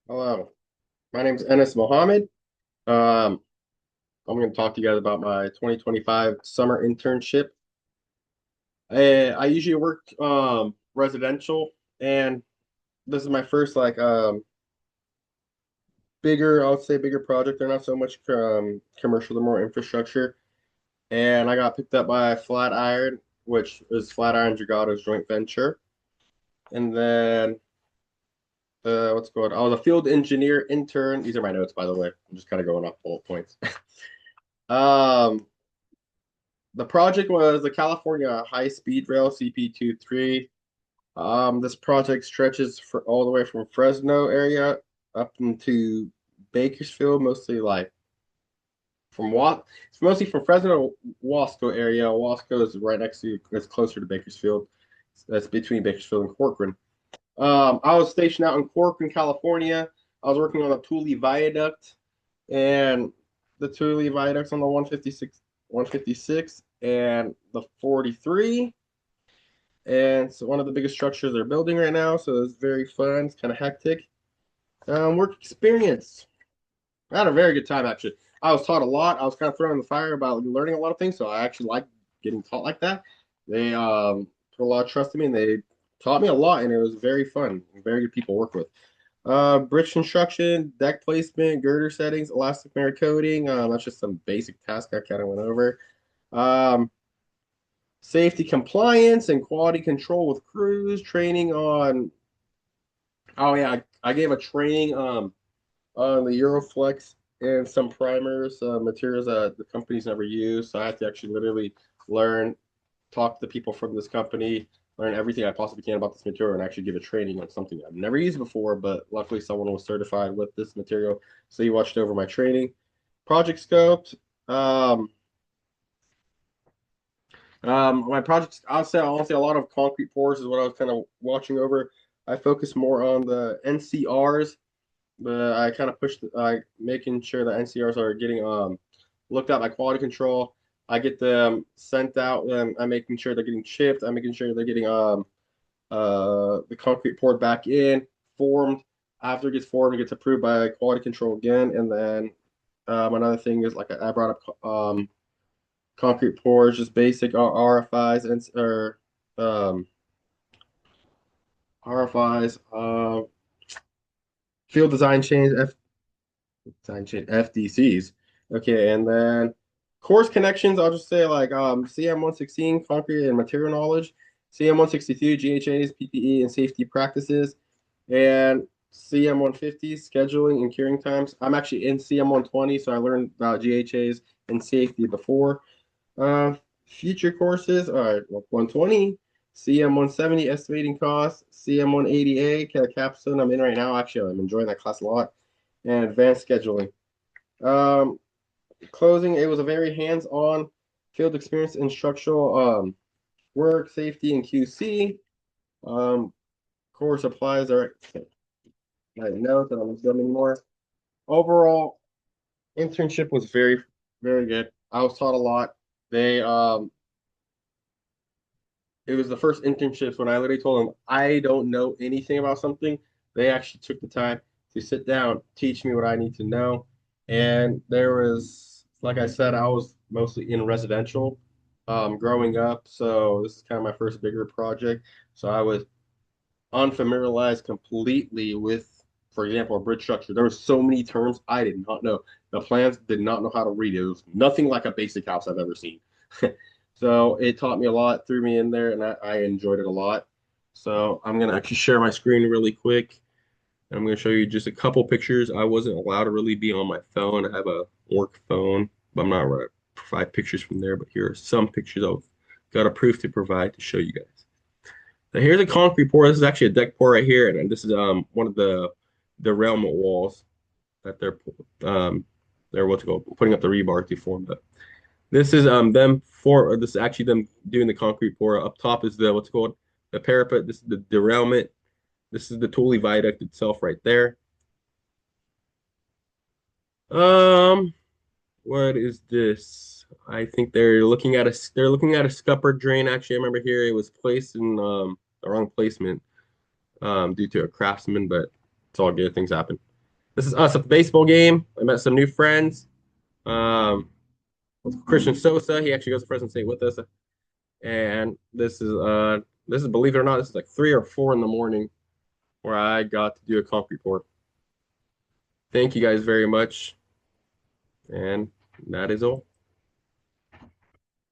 Hello, my name's Enes Mohammed. Um, I'm going to talk to you guys about my 2025 summer internship. I usually work residential, and this is my first bigger, I would say bigger project. They're not so much commercial, they're more infrastructure. And I got picked up by Flatiron, which is Flatiron Dragado's joint venture. And then what's going on? I was a field engineer intern. These are my notes, by the way. I'm just kind of going off bullet points. Um, The project was the California High Speed Rail CP23. This project stretches for all the way from Fresno area up into Bakersfield, mostly like from it's mostly from Fresno to Wasco area. Wasco is right next to, it's closer to Bakersfield. That's between Bakersfield and Corcoran. I was stationed out in Corcoran, California. I was working on the Thule Viaduct, and the Thule Viaduct's on the 156 and the 43. And it's one of the biggest structures they're building right now, so it's very fun. It's kind of hectic. Work experience. I had a very good time actually. I was taught a lot. I was kind of thrown in the fire about learning a lot of things, so I actually like getting taught like that. They put a lot of trust in me, and they taught me a lot, and it was very fun. Very good people to work with. Bridge construction, deck placement, girder settings, elastic mirror coating. That's just some basic tasks I kind of went over. Um, Safety compliance and quality control with crews, training on. Oh yeah, I gave a training on the Euroflex and some primers, materials that the company's never used. So I had to actually literally learn, talk to the people from this company, learn everything I possibly can about this material, and actually give a training on something I've never used before. But luckily, someone was certified with this material, so he watched over my training. Project scope. Um, my projects, I'll say a lot of concrete pours is what I was kind of watching over. I focus more on the NCRs, but I kind of push making sure that NCRs are getting looked at by quality control. I get them sent out, and I'm making sure they're getting chipped. I'm making sure they're getting the concrete poured back in, formed. After it gets formed, it gets approved by quality control again, and then another thing is like I brought up concrete pours, just basic RFIs and or RFIs, field design change, design change FDCs. Okay, and then course connections. I'll just say like CM 116 concrete and material knowledge, CM 162 GHAs, PPE and safety practices, and CM 150 scheduling and curing times. I'm actually in CM 120, so I learned about GHAs and safety before. Uh, Future courses are 120, CM 170 estimating costs, CM 180A capstone. I'm in right now. Actually, I'm enjoying that class a lot, and advanced scheduling. Um, Closing, it was a very hands-on field experience in structural work, safety, and QC. Um, Core supplies are I know that I'm done anymore. Overall, internship was very, very good. I was taught a lot. They It was the first internships when I literally told them I don't know anything about something. They actually took the time to sit down, teach me what I need to know. And there was, like I said, I was mostly in residential growing up. So this is kind of my first bigger project. So I was unfamiliarized completely with, for example, a bridge structure. There were so many terms I did not know. The plans did not know how to read it. It was nothing like a basic house I've ever seen. So it taught me a lot, threw me in there, and I enjoyed it a lot. So I'm gonna actually share my screen really quick. I'm gonna show you just a couple pictures. I wasn't allowed to really be on my phone. I have a work phone, but I'm not gonna provide pictures from there. But here are some pictures I've got a proof to provide to show you guys. So here's a concrete pour. This is actually a deck pour right here, and this is one of the derailment walls that they're what's it called putting up the rebar to form. But this is them for or this is actually them doing the concrete pour. Up top is the what's it called the parapet. This is the derailment. This is the Thule viaduct itself right there. Um, what is this? I think they're looking at a scupper drain. Actually, I remember here it was placed in the wrong placement due to a craftsman, but it's all good. Things happen. This is us at the baseball game. I met some new friends. Um, with Christian Sosa, he actually goes to Fresno State with us. And this is believe it or not, this is like 3 or 4 in the morning where I got to do a comp report. Thank you guys very much. And that is all.